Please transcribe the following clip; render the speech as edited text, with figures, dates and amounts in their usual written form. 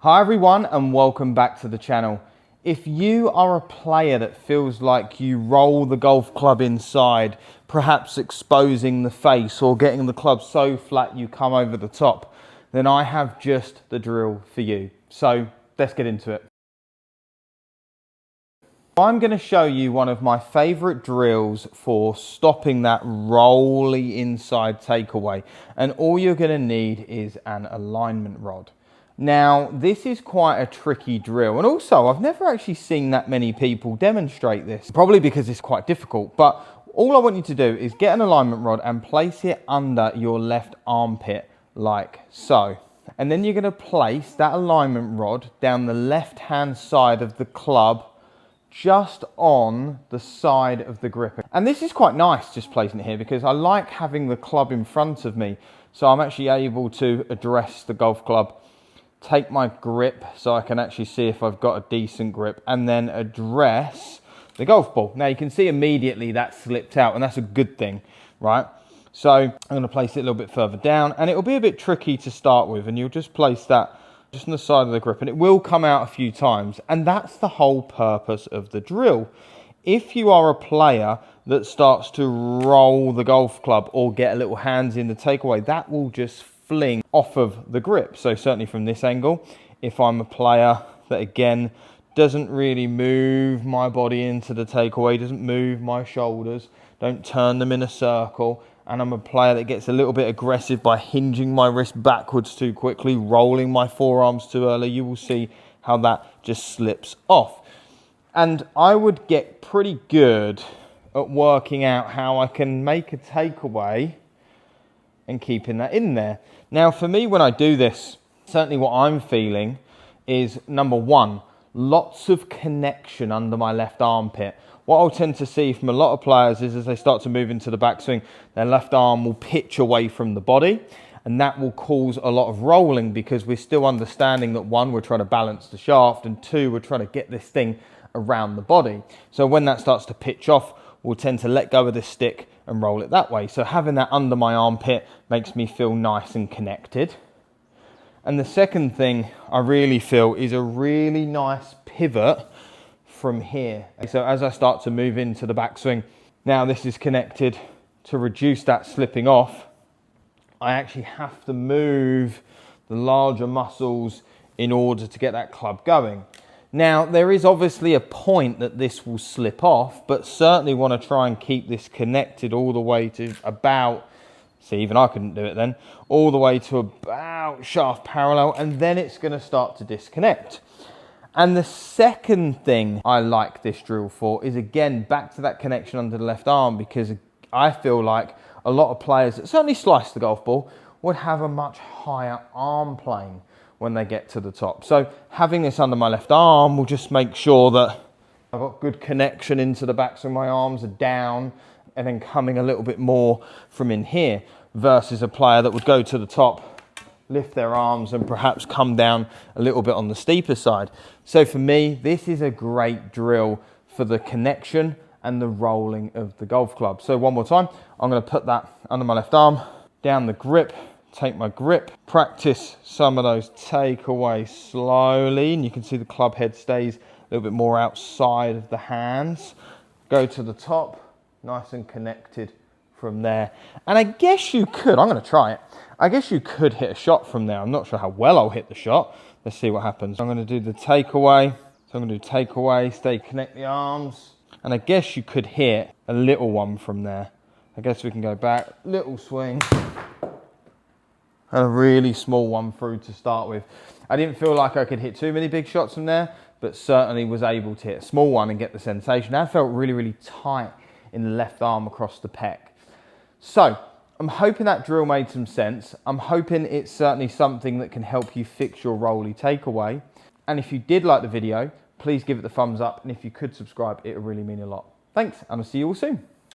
Hi everyone and welcome back to the channel. If you are a player that feels like you roll the golf club inside, perhaps exposing the face or getting the club so flat you come over the top, then I have just the drill for you. So let's get into it. I'm going to show you one of my favorite drills for stopping that rolly inside takeaway, and all you're going to need is an alignment rod. Now, this is quite a tricky drill, and also I've never actually seen that many people demonstrate this, probably because it's quite difficult. But all I want you to do is get an alignment rod and place it under your left armpit like so. And then you're going to place that alignment rod down the left hand side of the club, just on the side of the grip. And this is quite nice, just placing it here, because I like having the club in front of me, so I'm actually able to address the golf club, take my grip so I can actually see if I've got a decent grip, and then address the golf ball. Now you can see immediately that slipped out, and that's a good thing, right? So I'm going to place it a little bit further down, and it'll be a bit tricky to start with, and you'll just place that just on the side of the grip, and it will come out a few times, and that's the whole purpose of the drill. If you are a player that starts to roll the golf club or get a little hands in the takeaway, that will just fling off of the grip. So certainly from this angle, if I'm a player that again doesn't really move my body into the takeaway, doesn't move my shoulders, don't turn them in a circle, and I'm a player that gets a little bit aggressive by hinging my wrist backwards too quickly, rolling my forearms too early, you will see how that just slips off. And I would get pretty good at working out how I can make a takeaway and keeping that in there. Now for me, when I do this, certainly what I'm feeling is, number one, lots of connection under my left armpit. What I'll tend to see from a lot of players is as they start to move into the backswing, their left arm will pitch away from the body, and that will cause a lot of rolling, because we're still understanding that one, we're trying to balance the shaft, and two, we're trying to get this thing around the body. So when that starts to pitch off, we'll tend to let go of the stick and roll it that way. So having that under my armpit makes me feel nice and connected. And the second thing I really feel is a really nice pivot from here. So as I start to move into the backswing, now this is connected. To reduce that slipping off, I actually have to move the larger muscles in order to get that club going. Now, there is obviously a point that this will slip off, but certainly want to try and keep this connected all the way to about, see, even I couldn't do it then, all the way to about shaft parallel, and then it's going to start to disconnect. And the second thing I like this drill for is, again, back to that connection under the left arm, because I feel like a lot of players that certainly slice the golf ball would have a much higher arm plane when they get to the top. So having this under my left arm will just make sure that I've got good connection into the back, so my arms are down and then coming a little bit more from in here, versus a player that would go to the top, lift their arms and perhaps come down a little bit on the steeper side. So for me, this is a great drill for the connection and the rolling of the golf club. So one more time, I'm going to put that under my left arm, down the grip, take my grip, practice some of those takeaways slowly, and you can see the club head stays a little bit more outside of the hands. Go to the top, nice and connected from there. And I guess you could, I'm going to try it, I guess you could hit a shot from there. I'm not sure how well I'll hit the shot. Let's see what happens. I'm going to do the takeaway. So I'm going to do takeaway, stay, connect the arms. And I guess you could hit a little one from there. I guess we can go back, little swing, and a really small one through to start with. I didn't feel like I could hit too many big shots from there, but certainly was able to hit a small one and get the sensation. That felt really, really tight in the left arm across the pec. So I'm hoping that drill made some sense. I'm hoping it's certainly something that can help you fix your rolly takeaway. And if you did like the video, please give it the thumbs up. And if you could subscribe, it would really mean a lot. Thanks, and I'll see you all soon.